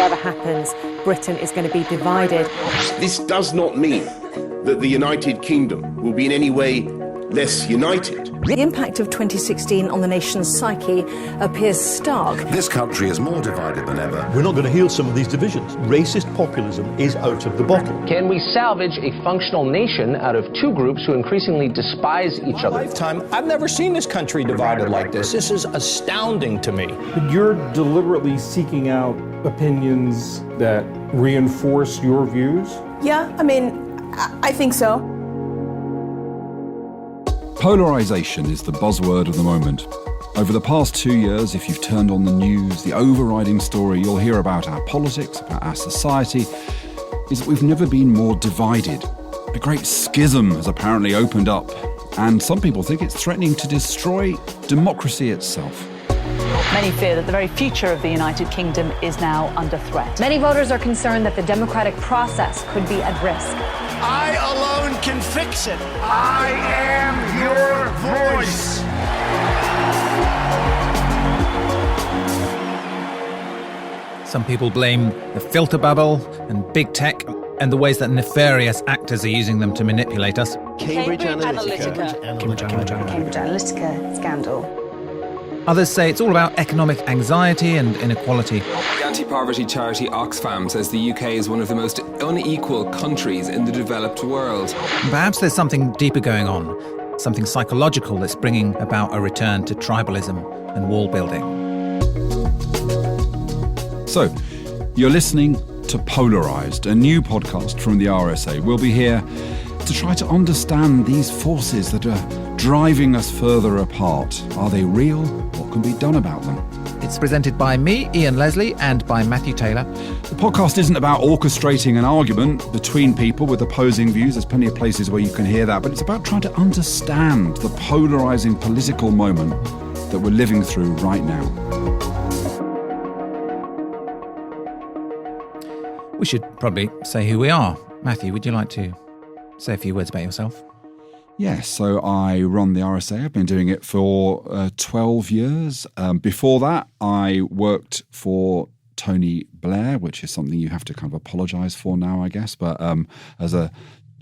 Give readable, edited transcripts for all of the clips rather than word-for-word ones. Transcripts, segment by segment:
whatever happens, Britain is going to be divided. This does not mean that the United Kingdom will be in any way less united. The impact of 2016 on the nation's psyche appears stark. This country is more divided than ever. We're not going to heal some of these divisions. Racist populism is out of the bottle. Can we salvage a functional nation out of two groups who increasingly despise each other? Lifetime, I've never seen this country divided like this. This is astounding to me. But you're deliberately seeking out opinions that reinforce your views? Yeah, I think so. Polarization is the buzzword of the moment. Over the past 2 years, if you've turned on the news, the overriding story you'll hear about our politics, about our society, is that we've never been more divided. A great schism has apparently opened up, and some people think it's threatening to destroy democracy itself. Many fear that the very future of the United Kingdom is now under threat. Many voters are concerned that the democratic process could be at risk. I alone can fix it. I am your voice. Some people blame the filter bubble and big tech and the ways that nefarious actors are using them to manipulate us. Cambridge Analytica scandal. Others say it's all about economic anxiety and inequality. The anti-poverty charity Oxfam says the UK is one of the most unequal countries in the developed world. Perhaps there's something deeper going on, something psychological that's bringing about a return to tribalism and wall building. So, you're listening to Polarized, a new podcast from the RSA. We'll be here to try to understand these forces that are driving us further apart. Are they real? What can be done about them? It's presented by me, Ian Leslie, and by Matthew Taylor. The podcast isn't about orchestrating an argument between people with opposing views. There's plenty of places where you can hear that, but it's about trying to understand the polarizing political moment that we're living through right now. We should probably say who we are. Matthew, would you like to say a few words about yourself? Yes, so I run the RSA. I've been doing it for 12 years. Before that, I worked for Tony Blair, which is something you have to kind of apologise for now, I guess. But as an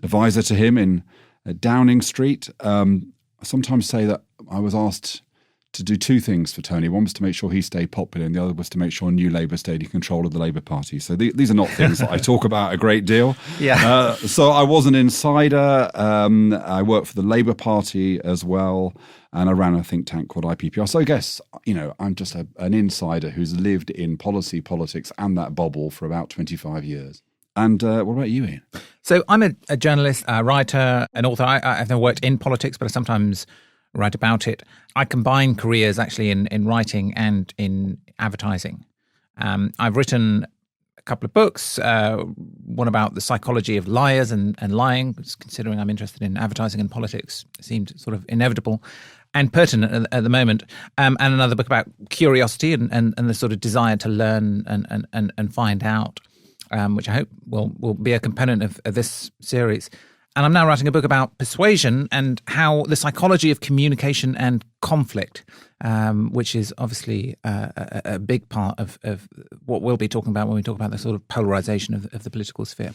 advisor to him in Downing Street, I sometimes say that I was asked to do two things for Tony. One was to make sure he stayed popular, and the other was to make sure New Labour stayed in control of the Labour Party. So these are not things that I talk about a great deal. Yeah. So I was an insider. I worked for the Labour Party as well, and I ran a think tank called IPPR. So I guess, I'm just an insider who's lived in politics and that bubble for about 25 years. And what about you, Ian? So I'm a journalist, a writer, an author. I've never worked in politics, but I sometimes write about it. I combine careers actually in writing and in advertising. I've written a couple of books, one about the psychology of liars and lying, considering I'm interested in advertising and politics. It seemed sort of inevitable and pertinent at the moment. And another book about curiosity and the sort of desire to learn and find out, which I hope will be a component of this series. And I'm now writing a book about persuasion and how the psychology of communication and conflict, which is obviously a big part of what we'll be talking about when we talk about the sort of polarization of the political sphere.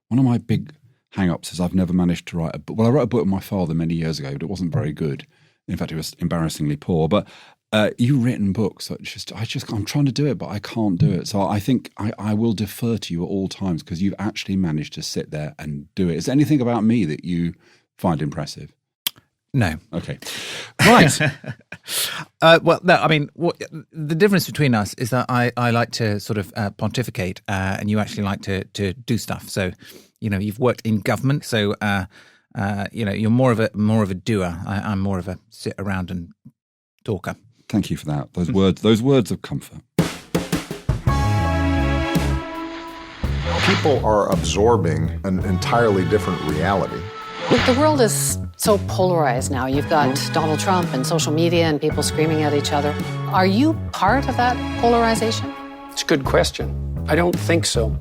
One of my big hang-ups is I've never managed to write a book. Well, I wrote a book with my father many years ago, but it wasn't very good. In fact, it was embarrassingly poor. But you've written books that I'm trying to do it, but I can't do it. So I think I will defer to you at all times because you've actually managed to sit there and do it. Is there anything about me that you find impressive? No. Okay. Right. Well, no, I mean, the difference between us is that I like to sort of pontificate and you actually like to do stuff. So, you've worked in government. So, you're more of a doer. I'm more of a sit around and talker. Thank you for that. Those words of comfort. People are absorbing an entirely different reality. The world is so polarized now. You've got Donald Trump and social media and people screaming at each other. Are you part of that polarization? It's a good question. I don't think so.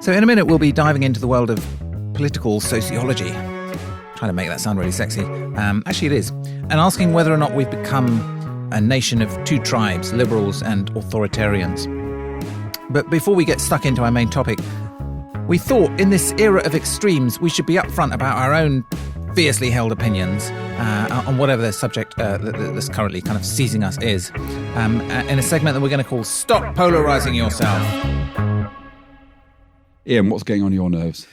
So in a minute, we'll be diving into the world of political sociology. Trying to make that sound really sexy. Actually, it is. And asking whether or not we've become a nation of two tribes, liberals and authoritarians. But before we get stuck into our main topic, we thought in this era of extremes, we should be upfront about our own fiercely held opinions on whatever the subject that's currently kind of seizing us is, in a segment that we're going to call Stop Polarizing Yourself. Ian, what's getting on your nerves?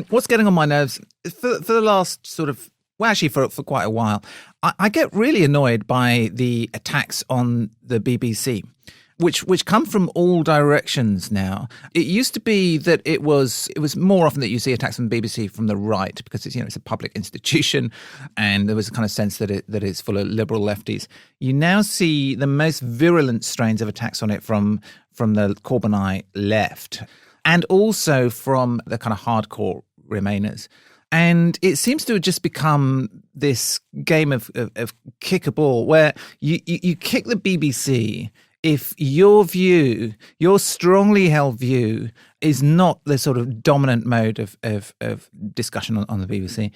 What's getting on my nerves for the last sort of, well, actually for quite a while, I get really annoyed by the attacks on the BBC, which come from all directions now. It used to be that it was more often that you see attacks on the BBC from the right because it's a public institution, and there was a kind of sense that it's full of liberal lefties. You now see the most virulent strains of attacks on it from the Corbynite left, and also from the kind of hardcore Remainers. And it seems to have just become this game of kick a ball where you kick the BBC if your view, your strongly held view, is not the sort of dominant mode of discussion on the BBC.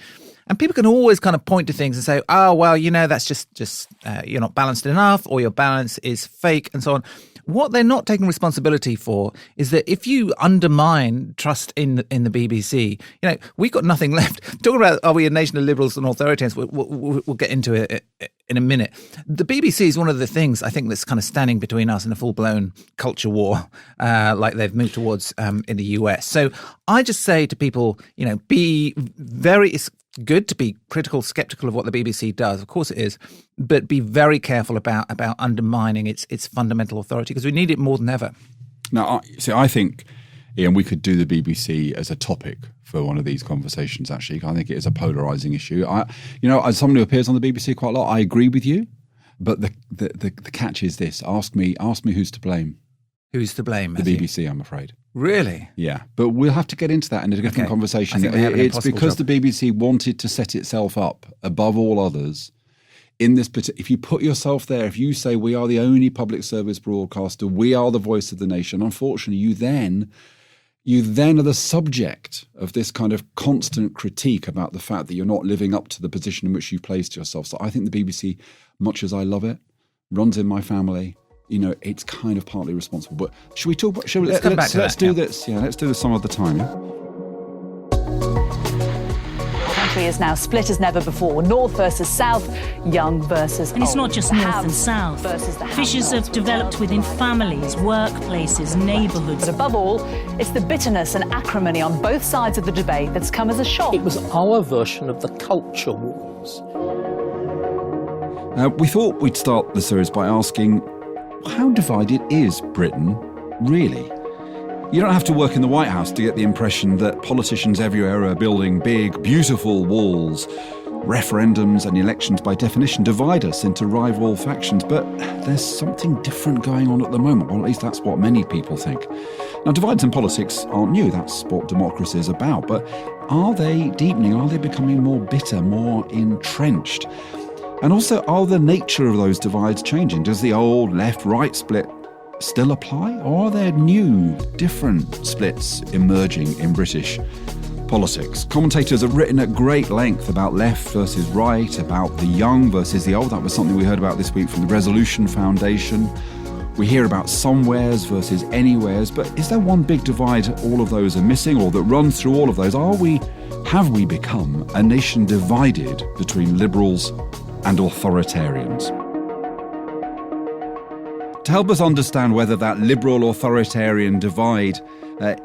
And people can always kind of point to things and say, oh, well, that's just you're not balanced enough, or your balance is fake, and so on. What they're not taking responsibility for is that if you undermine trust in the BBC, we've got nothing left. Talking about are we a nation of liberals and authoritarians, we'll get into it in a minute. The BBC is one of the things I think that's kind of standing between us and a full-blown culture war, like they've moved towards in the US. So I just say to people, be very... It's good to be critical, skeptical of what the BBC does. Of course it is. But be very careful about undermining its fundamental authority, because we need it more than ever. Now, I think, Ian, we could do the BBC as a topic for one of these conversations, actually. I think it is a polarising issue. As someone who appears on the BBC quite a lot, I agree with you. But the catch is this. Ask me who's to blame. Who's to blame? The BBC, I'm afraid. Really? Yeah. But we'll have to get into that in a different conversation. It's because the BBC wanted to set itself up above all others in this. If you put yourself there, if you say we are the only public service broadcaster, we are the voice of the nation, unfortunately, you then are the subject of this kind of constant critique about the fact that you're not living up to the position in which you've placed yourself. So I think the BBC, much as I love it, runs in my family. It's kind of partly responsible. But should we talk about... Let's do this. Yeah, let's do this some other time. Yeah? The country is now split as never before. North versus south, young versus old. And it's not just north and south. Fissures have developed within families, workplaces, neighbourhoods. But above all, it's the bitterness and acrimony on both sides of the debate that's come as a shock. It was our version of the culture wars. We thought we'd start the series by asking, how divided is Britain, really? You don't have to work in the White House to get the impression that politicians everywhere are building big, beautiful walls. Referendums and elections, by definition, divide us into rival factions. But there's something different going on at the moment. Well, at least that's what many people think. Now, divides in politics aren't new. That's what democracy is about. But are they deepening? Are they becoming more bitter, more entrenched? And also, are the nature of those divides changing? Does the old left-right split still apply? Or are there new, different splits emerging in British politics? Commentators have written at great length about left versus right, about the young versus the old. That was something we heard about this week from the Resolution Foundation. We hear about somewheres versus anywheres. But is there one big divide all of those are missing, or that runs through all of those? Have we become a nation divided between liberals and authoritarians? To help us understand whether that liberal-authoritarian divide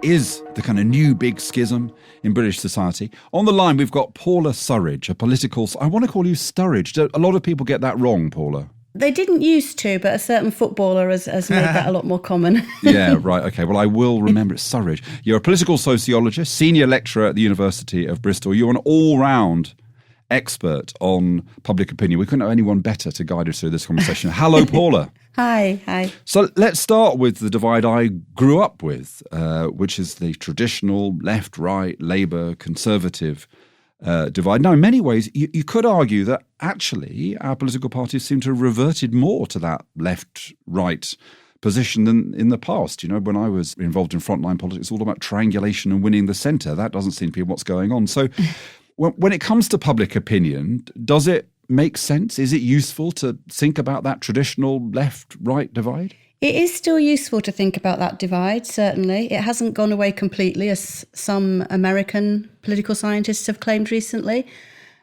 is the kind of new big schism in British society, on the line we've got Paula Surridge, a political... I want to call you Sturridge. A lot of people get that wrong, Paula. They didn't used to, but a certain footballer has made that a lot more common. Yeah, right, OK. Well, I will remember it. Surridge. You're a political sociologist, senior lecturer at the University of Bristol. You're an all-round expert on public opinion. We couldn't have anyone better to guide us through this conversation. Hello, Paula. Hi. So let's start with the divide I grew up with, which is the traditional left-right, Labour, Conservative divide. Now, in many ways, you could argue that actually our political parties seem to have reverted more to that left-right position than in the past. When I was involved in frontline politics, it's all about triangulation and winning the centre. That doesn't seem to be what's going on. So when it comes to public opinion, does it make sense? Is it useful to think about that traditional left-right divide? It is still useful to think about that divide, certainly. It hasn't gone away completely, as some American political scientists have claimed recently.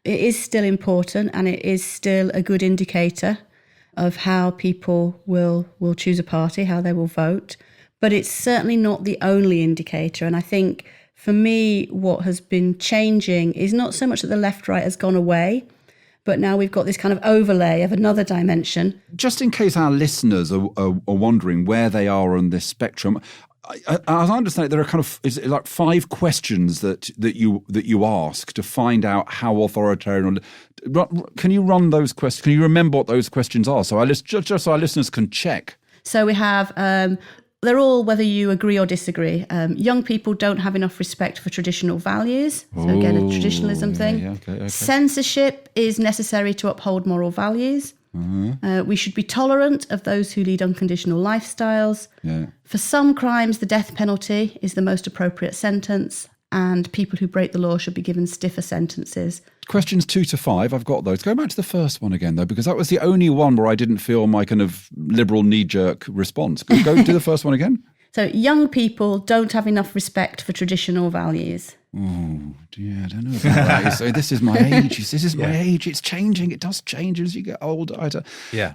It is still important, and it is still a good indicator of how people will choose a party, how they will vote. But it's certainly not the only indicator. And I think, for me, what has been changing is not so much that the left-right has gone away, but now we've got this kind of overlay of another dimension. Just in case our listeners are wondering where they are on this spectrum, as I understand it, there are kind of is it like 5 questions that you ask to find out how authoritarian. Can you run those questions? Can you remember what those questions are? So just so our listeners can check. So we have. They're all whether you agree or disagree. Young people don't have enough respect for traditional values. So again, a traditionalism thing. Yeah, okay. Censorship is necessary to uphold moral values. We should be tolerant of those who lead unconditional lifestyles. Yeah. For some crimes, the death penalty is the most appropriate sentence, and people who break the law should be given stiffer sentences. Questions 2 to 5, I've got those. Go back to the first one again, though, because that was the only one where I didn't feel my kind of liberal knee-jerk response. Go do the first one again. So young people don't have enough respect for traditional values. Oh, dear, I don't know about that. So this is my age. This is my age. It's changing. It does change as you get older.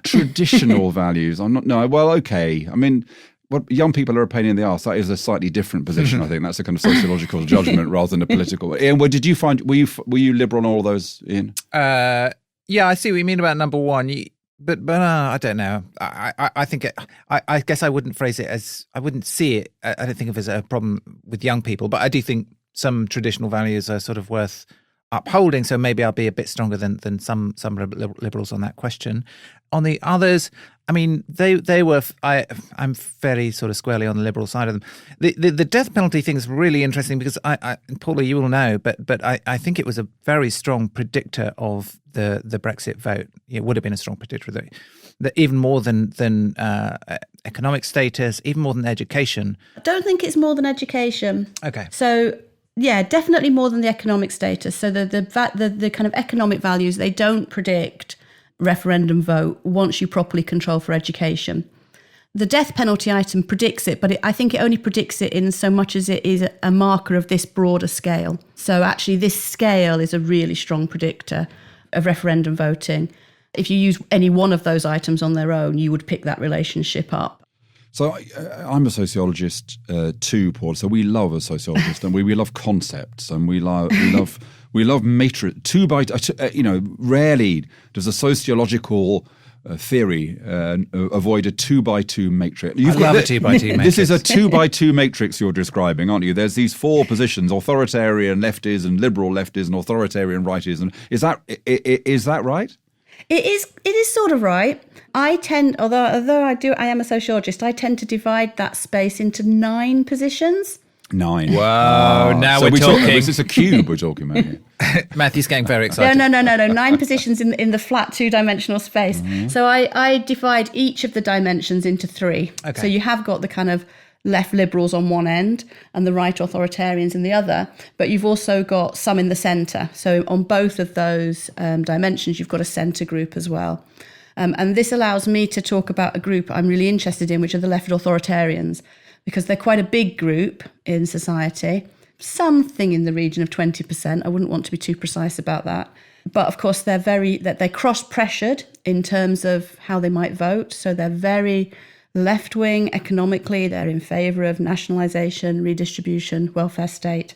Traditional values. Okay. I mean, what young people are a pain in the arse. That is a slightly different position. I think that's a kind of sociological judgment rather than a political. Ian, what did you find? Were you liberal on all of those, Ian? Yeah, I see what you mean about number one. But I don't know. I think I guess I wouldn't phrase it as I wouldn't see it. I don't think of it as a problem with young people, but I do think some traditional values are sort of worth upholding. So maybe I'll be a bit stronger than some liberals on that question. On the others, I mean, they were. I'm fairly sort of squarely on the liberal side of them. The death penalty thing is really interesting because Paula, you will know, but I think it was a very strong predictor of the Brexit vote. It would have been a strong predictor that even more than economic status, even more than education. I don't think it's more than education. Okay. So yeah, definitely more than the economic status. So the kind of economic values, they don't predict referendum vote once you properly control for education. The death penalty item predicts it, but I think it only predicts it in so much as it is a marker of this broader scale. So actually this scale is a really strong predictor of referendum voting. If you use any one of those items on their own, you would pick that relationship up. So I'm a sociologist too, Paul. So we love a sociologist, and we love concepts, and we love matrix. Rarely does a sociological theory avoid a 2x2 matrix. I love a 2x2 matrix. This is a 2x2 matrix you're describing, aren't you? There's these 4 positions: authoritarian lefties and liberal lefties and authoritarian righties. And is that right? It is sort of right. I tend, although I am a sociologist, I tend to divide that space into 9 positions. 9. Wow! Now we're talking. This is a cube we're talking about here. Matthew's getting very excited. No. 9 positions in the flat 2-dimensional space. Mm-hmm. So I divide each of the dimensions into 3. Okay. So you have got the kind of left liberals on one end and the right authoritarians in the other, but you've also got some in the centre. So on both of those dimensions, you've got a centre group as well. And this allows me to talk about a group I'm really interested in, which are the left authoritarians, because they're quite a big group in society, something in the region of 20%. I wouldn't want to be too precise about that. But of course, they're cross-pressured in terms of how they might vote. So they're very left-wing economically. They're in favour of nationalisation, redistribution, welfare state.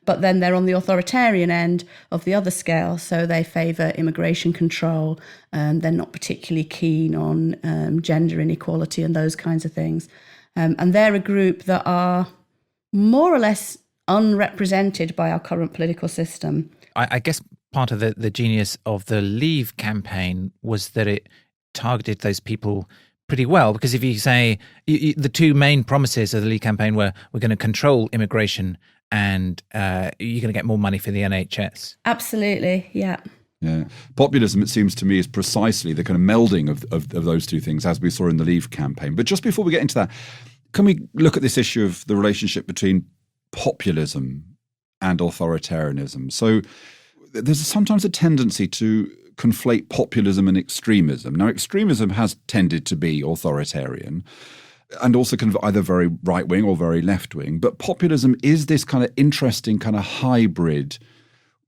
But then they're on the authoritarian end of the other scale. So they favour immigration control. They're not particularly keen on gender inequality and those kinds of things. And they're a group that are more or less unrepresented by our current political system. I guess part of the genius of the Leave campaign was that it targeted those people pretty well, because if you say the 2 main promises of the Leave campaign were we're going to control immigration and you're going to get more money for the NHS. Absolutely, yeah. Yeah, populism, it seems to me, is precisely the kind of melding of those 2 things, as we saw in the Leave campaign. But just before we get into that, can we look at this issue of the relationship between populism and authoritarianism? So there's sometimes a tendency to conflate populism and extremism. Now, extremism has tended to be authoritarian and also kind of either very right-wing or very left-wing. But populism is this kind of interesting kind of hybrid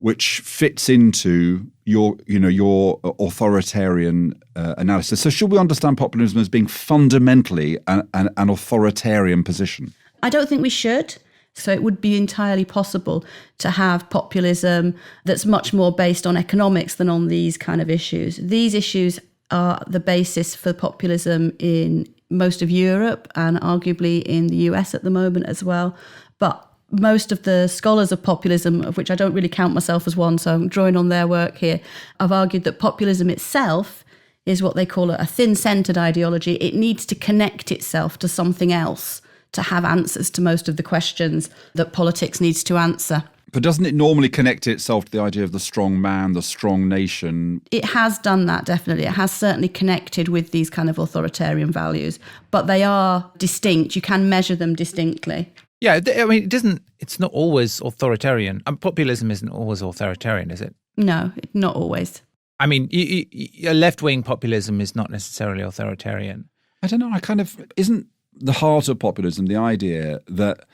which fits into your authoritarian analysis. So should we understand populism as being fundamentally an authoritarian position? I don't think we should. So it would be entirely possible to have populism that's much more based on economics than on these kind of issues. These issues are the basis for populism in most of Europe and arguably in the US at the moment as well. But most of the scholars of populism, of which I don't really count myself as one, so I'm drawing on their work here, have argued that populism itself is what they call a thin-centred ideology. It needs to connect itself to something else to have answers to most of the questions that politics needs to answer. But doesn't it normally connect itself to the idea of the strong man, the strong nation? It has done that, definitely. It has certainly connected with these kind of authoritarian values, but they are distinct. You can measure them distinctly. Yeah, I mean, it's not always authoritarian. Populism isn't always authoritarian, is it? No, not always. I mean, a left-wing populism is not necessarily authoritarian. I don't know, isn't the heart of populism the idea that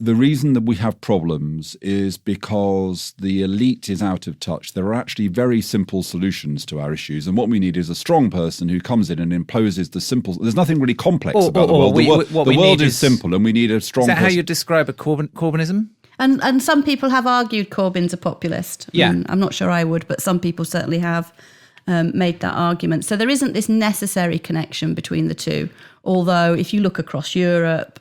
the reason that we have problems is because the elite is out of touch? There are actually very simple solutions to our issues, and what we need is a strong person who comes in and imposes the simple. There's nothing really complex about the world. The world is simple, and we need a strong person. Is that how you describe a Corbynism? And some people have argued Corbyn's a populist. Yeah. I'm not sure I would, but some people certainly have made that argument. So there isn't this necessary connection between the two. Although if you look across Europe,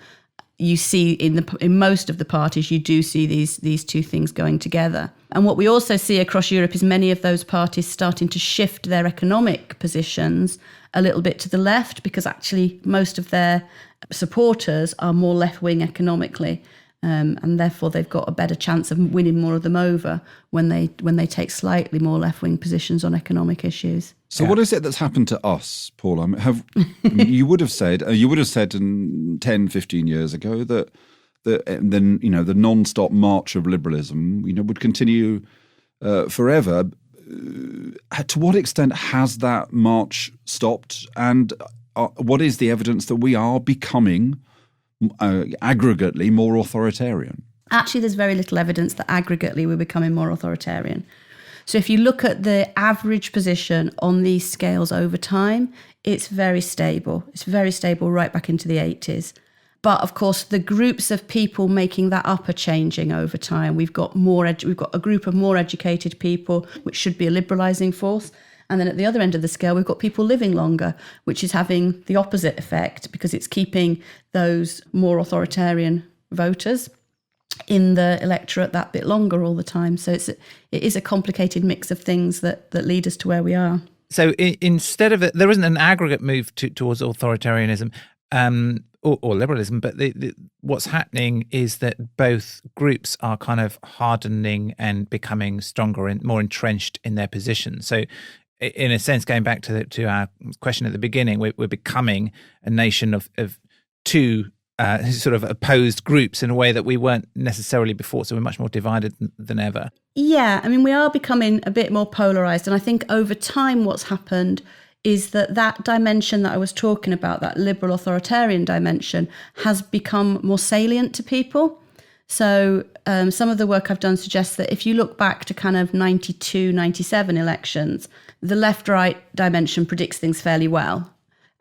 you see in most of the parties, you do see these two things going together. And what we also see across Europe is many of those parties starting to shift their economic positions a little bit to the left, because actually most of their supporters are more left-wing economically. And therefore they've got a better chance of winning more of them over when they take slightly more left-wing positions on economic issues. So what is it that's happened to us, Paula? You would have said 10, 15 years ago that the non-stop march of liberalism, would continue forever. To what extent has that march stopped? And what is the evidence that we are becoming aggregately more authoritarian? Actually, there's very little evidence that aggregately we're becoming more authoritarian. So if you look at the average position on these scales over time, it's very stable. It's very stable right back into the 80s. But of course, the groups of people making that up are changing over time. We've got a group of more educated people, which should be a liberalising force. And then at the other end of the scale, we've got people living longer, which is having the opposite effect because it's keeping those more authoritarian voters in the electorate that bit longer all the time. So it is a complicated mix of things that lead us to where we are. So instead of there isn't an aggregate move towards authoritarianism or liberalism, but what's happening is that both groups are kind of hardening and becoming stronger and more entrenched in their position. So in a sense, going back to our question at the beginning, we're becoming a nation of two sort of opposed groups in a way that we weren't necessarily before. So we're much more divided than ever. Yeah, I mean, we are becoming a bit more polarised. And I think over time what's happened is that dimension that I was talking about, that liberal authoritarian dimension, has become more salient to people. So some of the work I've done suggests that if you look back to kind of 92, 97 elections, the left-right dimension predicts things fairly well.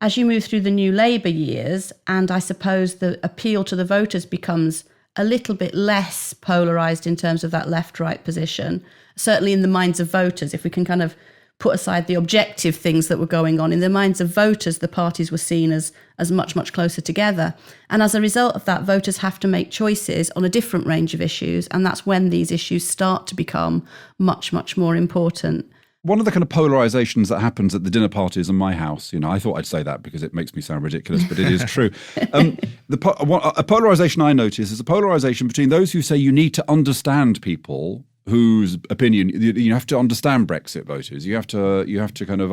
As you move through the new Labour years, and I suppose the appeal to the voters becomes a little bit less polarised in terms of that left-right position, certainly in the minds of voters, if we can kind of put aside the objective things that were going on, in the minds of voters, the parties were seen as much, much closer together. And as a result of that, voters have to make choices on a different range of issues. And that's when these issues start to become much, much more important. One of the kind of polarizations that happens at the dinner parties in my house, I thought I'd say that because it makes me sound ridiculous, but it is true. A polarization I notice is a polarization between those who say you need to understand people whose opinion you have to understand Brexit voters. You have to kind of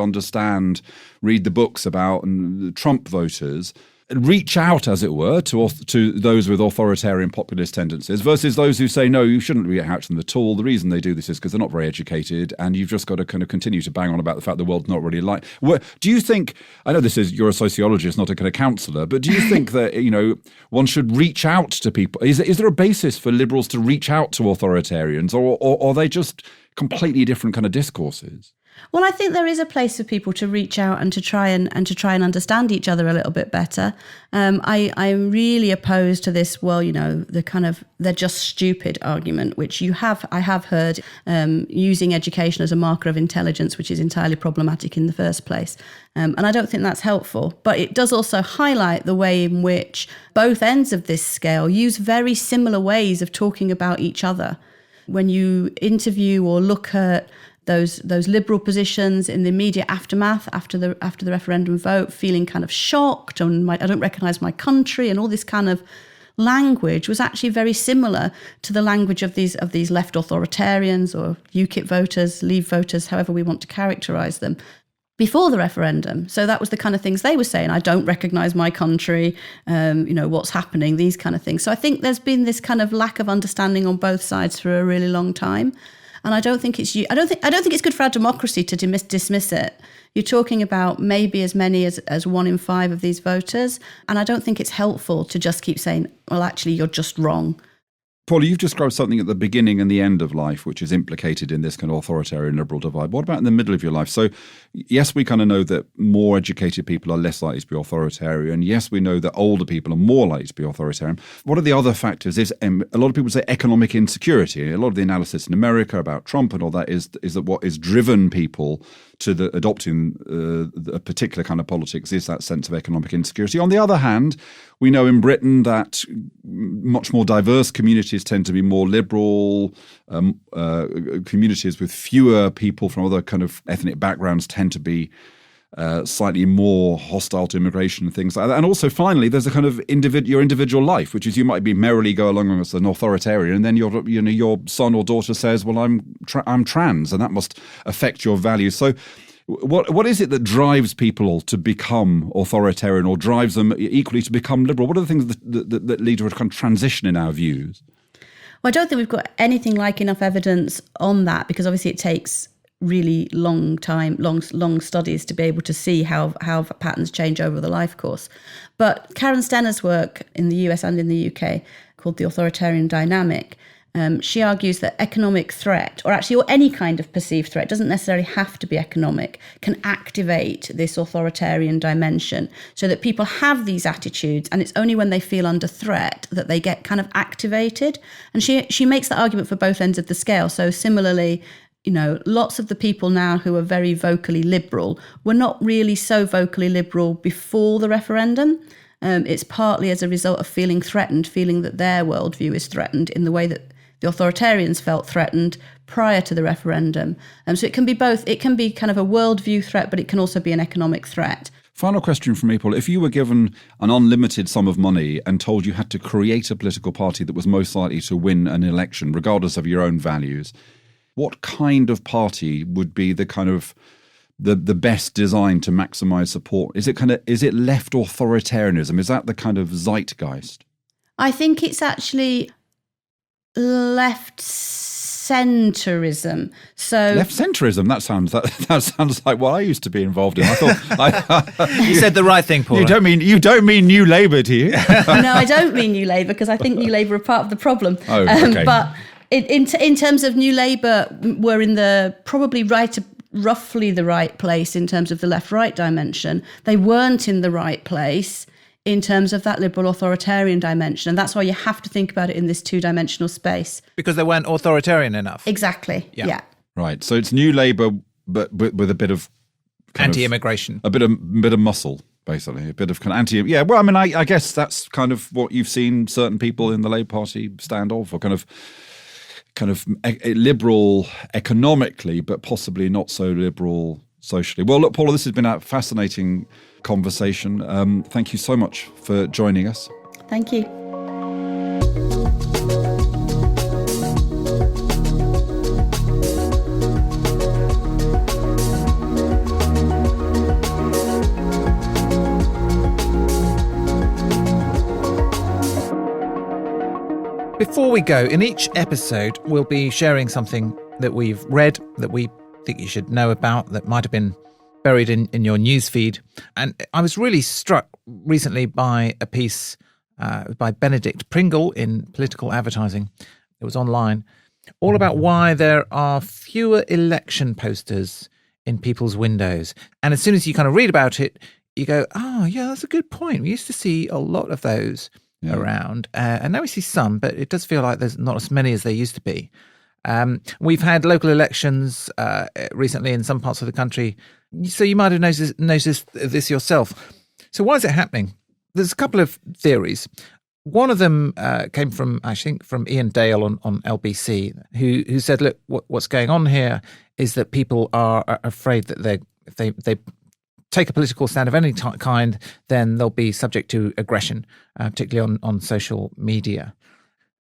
read the books about Trump voters reach out, as it were, to those with authoritarian populist tendencies versus those who say, no, you shouldn't reach out to them at all. The reason they do this is because they're not very educated, and you've just got to kind of continue to bang on about the fact the world's not really like. Do you think, I know you're a sociologist, not a kind of counsellor, but do you think that, one should reach out to people? Is there a basis for liberals to reach out to authoritarians, or are they just completely different kind of discourses? Well, I think there is a place for people to reach out and to try and understand each other a little bit better. I'm really opposed to this, the kind of they're just stupid argument, which I have heard using education as a marker of intelligence, which is entirely problematic in the first place. And I don't think that's helpful. But it does also highlight the way in which both ends of this scale use very similar ways of talking about each other. When you interview or look at those liberal positions in the immediate aftermath after the referendum vote, feeling kind of shocked and I don't recognise my country, and all this kind of language was actually very similar to the language of these left authoritarians or UKIP voters, Leave voters, however we want to characterise them, before the referendum. So that was the kind of things they were saying. I don't recognise my country, what's happening, these kind of things. So I think there's been this kind of lack of understanding on both sides for a really long time. And I don't think it's good for our democracy to dismiss it. You're talking about maybe as many as 1 in 5 of these voters, and I don't think it's helpful to just keep saying, well, actually, you're just wrong. Paula, you've described something at the beginning and the end of life which is implicated in this kind of authoritarian liberal divide. What about in the middle of your life? So, yes, we kind of know that more educated people are less likely to be authoritarian. Yes, we know that older people are more likely to be authoritarian. What are the other factors? A lot of people say economic insecurity. A lot of the analysis in America about Trump and all that is that what is driven people to adopting a particular kind of politics is that sense of economic insecurity. On the other hand, we know in Britain that much more diverse communities tend to be more liberal. Communities with fewer people from other kind of ethnic backgrounds tend to be slightly more hostile to immigration and things like that. And also, finally, there's a kind of your individual life, which is you might be merrily go along as an authoritarian, and then your son or daughter says, "Well, I'm trans," and that must affect your values. So, what is it that drives people to become authoritarian, or drives them equally to become liberal? What are the things that lead to a kind of transition in our views? Well, I don't think we've got anything like enough evidence on that, because obviously it takes really long studies to be able to see how patterns change over the life course. But Karen Stenner's work in the US and in the UK, called The Authoritarian Dynamic, she argues that economic threat, or any kind of perceived threat, doesn't necessarily have to be economic, can activate this authoritarian dimension so that people have these attitudes, and it's only when they feel under threat that they get kind of activated. And she makes that argument for both ends of the scale. So similarly, lots of the people now who are very vocally liberal were not really so vocally liberal before the referendum. It's partly as a result of feeling threatened, feeling that their worldview is threatened in the way that the authoritarians felt threatened prior to the referendum. So it can be both. It can be kind of a worldview threat, but it can also be an economic threat. Final question from me, Paul. If you were given an unlimited sum of money and told you had to create a political party that was most likely to win an election, regardless of your own values, what kind of party would be the kind of the best designed to maximise support? Is it left authoritarianism? Is that the kind of zeitgeist? I think it's actually left centrism. So left centrism. That sounds like what I used to be involved in. I thought you said the right thing, Paul. You don't mean New Labour, do you? No, I don't mean New Labour, because I think New Labour are part of the problem. Oh, okay. But in terms of New Labour, we're in the probably roughly the right place in terms of the left-right dimension. They weren't in the right place in terms of that liberal authoritarian dimension. And that's why you have to think about it in this two-dimensional space. Because they weren't authoritarian enough. Exactly, yeah. Right, so it's New Labour, but with a bit of anti-immigration. A bit of muscle, basically. A bit of kind of anti... Yeah, well, I mean, I guess that's kind of what you've seen certain people in the Labour Party stand off, or kind of liberal economically, but possibly not so liberal socially. Well, look, Paula, this has been a fascinating conversation. Thank you so much for joining us. Thank you. Before we go, in each episode, we'll be sharing something that we've read that we think you should know about that might have been buried in your newsfeed. And I was really struck recently by a piece by Benedict Pringle in Political Advertising. It was online, all about why there are fewer election posters in people's windows. And as soon as you kind of read about it, you go, oh, yeah, that's a good point. We used to see a lot of those around. And now we see some, but it does feel like there's not as many as there used to be. We've had local elections recently in some parts of the country. So you might have noticed this yourself. So why is it happening? There's a couple of theories. One of them came from, I think, from Ian Dale on LBC, who said, look, what's going on here is that people are afraid that if they take a political stand of any kind, then they'll be subject to aggression, particularly on social media.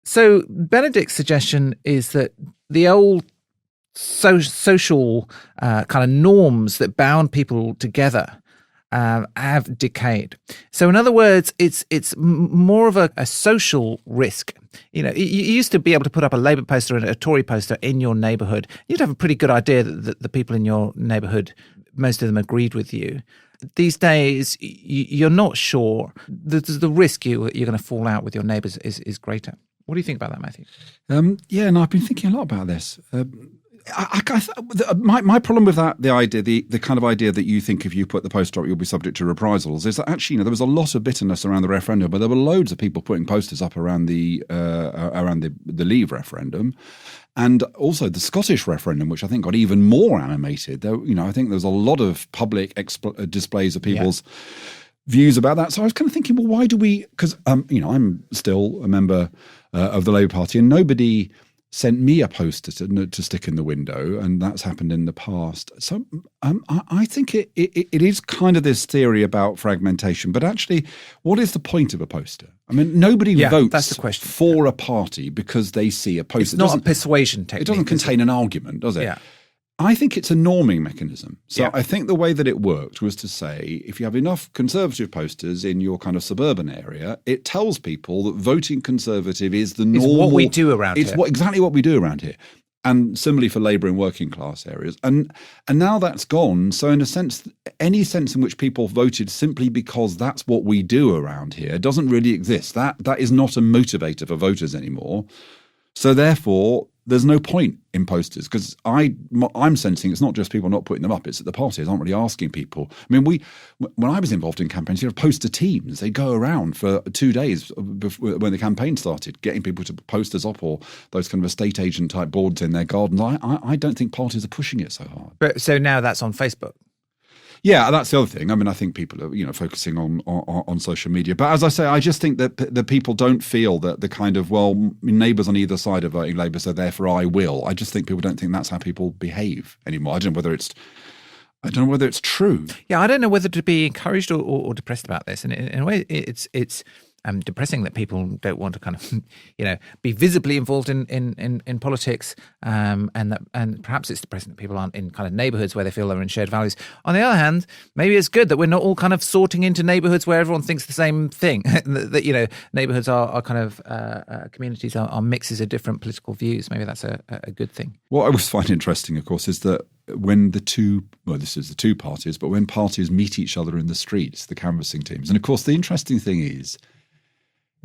So Benedict's suggestion is that the old social kind of norms that bound people together have decayed. So in other words, it's more of a social risk. You know, you used to be able to put up a Labour poster and a Tory poster in your neighbourhood. You'd have a pretty good idea that the people in your neighbourhood, most of them agreed with you. These days, you're not sure. The risk you're going to fall out with your neighbours is greater. What do you think about that, Matthew? And I've been thinking a lot about this. My problem with that, the kind of idea that you think if you put the poster up, you'll be subject to reprisals, is that actually, there was a lot of bitterness around the referendum, but there were loads of people putting posters up around the Leave referendum, and also the Scottish referendum, which I think got even more animated. I think there was a lot of public displays of people's views about that. So I was kind of thinking, well, why do we? Because I'm still a member of the Labour Party, and nobody sent me a poster to stick in the window, and that's happened in the past. So I think it is kind of this theory about fragmentation. But actually, what is the point of a poster? I mean, nobody votes that's the question. For a party because they see a poster. It's not a persuasion technique. It doesn't contain an argument, does it? Yeah. I think it's a norming mechanism. So I think the way that it worked was to say, if you have enough Conservative posters in your kind of suburban area, it tells people that voting Conservative is the normal. It's what we do around here. It's exactly what we do around here. And similarly for Labour and working class areas. And now that's gone. So in a sense, any sense in which people voted simply because that's what we do around here doesn't really exist. That is not a motivator for voters anymore. So therefore, there's no point in posters, because I'm sensing it's not just people not putting them up, it's that the parties aren't really asking people. I mean, when I was involved in campaigns, you have poster teams. They'd go around for 2 days when the campaign started, getting people to put posters up or those kind of estate agent type boards in their gardens. I don't think parties are pushing it so hard. But so now that's on Facebook. Yeah, that's the other thing. I mean, I think people are, focusing on social media. But as I say, I just think that the people don't feel that the kind of, neighbours on either side are voting Labour, so therefore I will. I just think people don't think that's how people behave anymore. I don't know whether it's true. Yeah, I don't know whether to be encouraged or depressed about this. And in a way, it's depressing that people don't want to kind of, be visibly involved in politics, and perhaps it's depressing that people aren't in kind of neighbourhoods where they feel they're in shared values. On the other hand, maybe it's good that we're not all kind of sorting into neighbourhoods where everyone thinks the same thing. that neighbourhoods are kind of communities are mixes of different political views. Maybe that's a good thing. What I always find interesting, of course, is that when this is the two parties, but when parties meet each other in the streets, the canvassing teams, and of course the interesting thing is,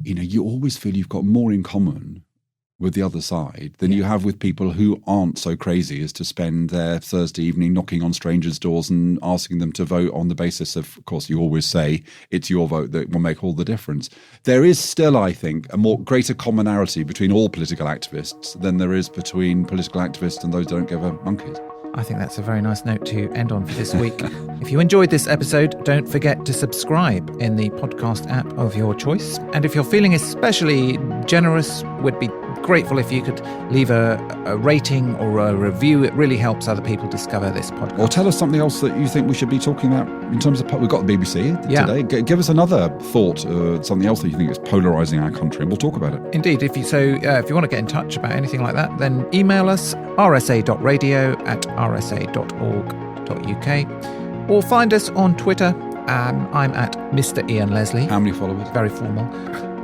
you always feel you've got more in common with the other side than you have with people who aren't so crazy as to spend their Thursday evening knocking on strangers' doors and asking them to vote on the basis of course, you always say it's your vote that will make all the difference. There is still, I think, a more greater commonality between all political activists than there is between political activists and those who don't give a monkey's. I think that's a very nice note to end on for this week. If you enjoyed this episode, don't forget to subscribe in the podcast app of your choice. And if you're feeling especially generous, we'd be grateful if you could leave a rating or a review. It really helps other people discover this podcast. Or tell us something else that you think we should be talking about in terms of... We've got the BBC today. Give us another thought, something else that you think is polarising our country, and we'll talk about it. Indeed. If you want to get in touch about anything like that, then email us rsa.radio@rsa.org.uk or find us on Twitter. I'm at Mr. Ian Leslie. How many followers? Very formal.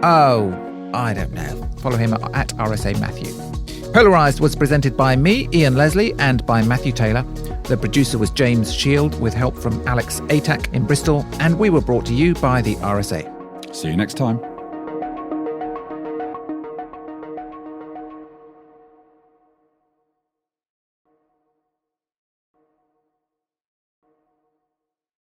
Oh, I don't know. Follow him at RSA Matthew. Polarised was presented by me, Ian Leslie, and by Matthew Taylor. The producer was James Shield, with help from Alex Atack in Bristol, and we were brought to you by the RSA. See you next time.